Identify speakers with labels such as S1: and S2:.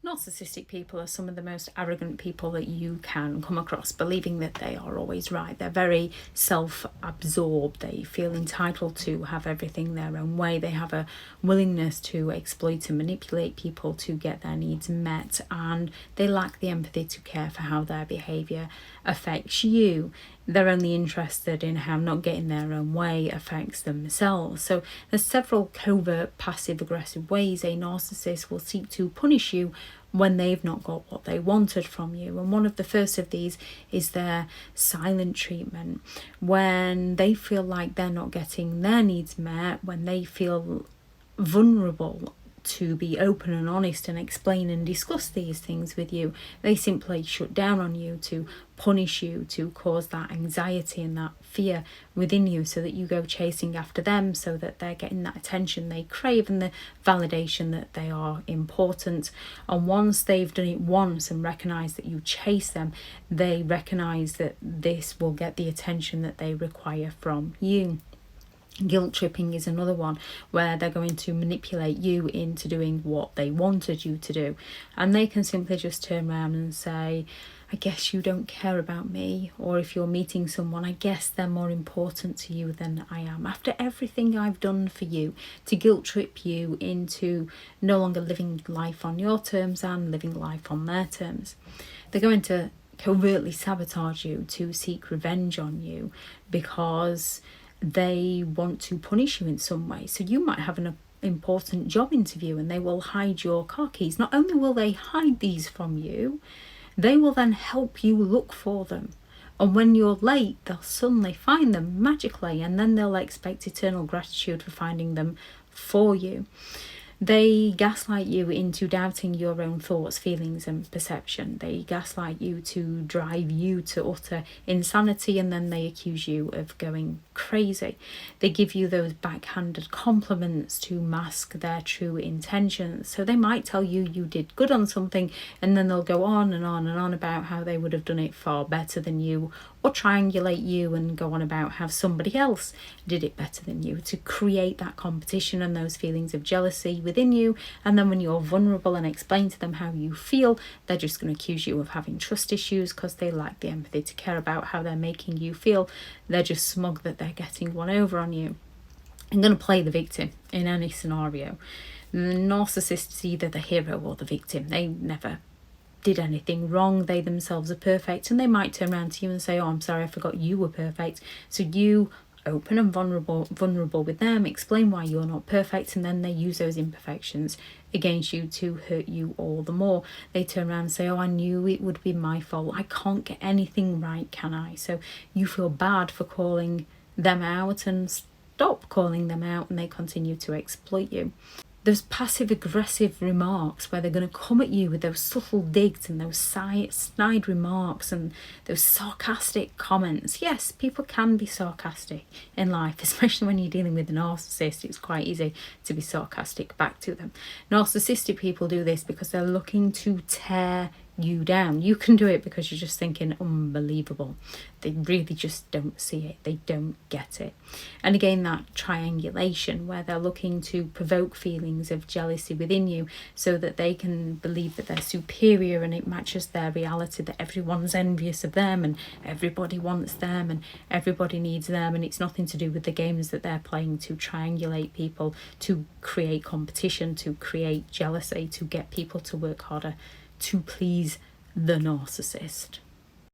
S1: Narcissistic people are some of the most arrogant people that you can come across, believing that they are always right. They're very self-absorbed. They feel entitled to have everything their own way. They have a willingness to exploit and manipulate people to get their needs met, and they lack the empathy to care for how their behaviour affects you. They're only interested in how not getting their own way affects themselves. So there's several covert passive-aggressive ways a narcissist will seek to punish you when they've not got what they wanted from you. And one of the first of these is their silent treatment. When they feel like they're not getting their needs met, when they feel vulnerable to be open and honest and explain and discuss these things with you, they simply shut down on you to punish you, to cause that anxiety and that fear within you, so that you go chasing after them, so that they're getting that attention they crave and the validation that they are important. And once they've done it once and recognize that you chase them, they recognize that this will get the attention that they require from you. Guilt tripping is another one, where they're going to manipulate you into doing what they wanted you to do. And they can simply just turn around and say, I guess you don't care about me. Or if you're meeting someone, I guess they're more important to you than I am. After everything I've done for you, to guilt trip you into no longer living life on your terms and living life on their terms. They're going to covertly sabotage you to seek revenge on you, because they want to punish you in some way. So you might have an important job interview and they will hide your car keys. Not only will they hide these from you, they will then help you look for them. And when you're late, they'll suddenly find them magically, and then they'll expect eternal gratitude for finding them for you. They gaslight you into doubting your own thoughts, feelings and perception. They gaslight you to drive you to utter insanity, and then they accuse you of going crazy. They give you those backhanded compliments to mask their true intentions. So they might tell you you did good on something, and then they'll go on and on and on about how they would have done it far better than you, or triangulate you and go on about how somebody else did it better than you, to create that competition and those feelings of jealousy within you. And then when you're vulnerable and explain to them how you feel, they're just going to accuse you of having trust issues, because they lack the empathy to care about how they're making you feel. They're just smug that they're getting one over on you. I'm going to play the victim in any scenario. The narcissist is either the hero or the victim. They never did anything wrong. They themselves are perfect, and they might turn around to you and say, oh, I'm sorry, I forgot you were perfect. So you open and vulnerable with them, explain why you're not perfect, and then they use those imperfections against you to hurt you all the more. They turn around and say, oh, I knew it would be my fault. I can't get anything right, can I? So you feel bad for calling them out, and stop calling them out, and they continue to exploit you. Those passive-aggressive remarks where they're going to come at you with those subtle digs and those snide remarks and those sarcastic comments. Yes, people can be sarcastic in life, especially when you're dealing with a narcissist. It's quite easy to be sarcastic back to them. Narcissistic people do this because they're looking to tear you down. You can do it because you're just thinking, unbelievable. They really just don't see it. They don't get it. And again, that triangulation where they're looking to provoke feelings of jealousy within you so that they can believe that they're superior, and it matches their reality that everyone's envious of them and everybody wants them and everybody needs them. And it's nothing to do with the games that they're playing to triangulate people, to create competition, to create jealousy, to get people to work harder to please the narcissist.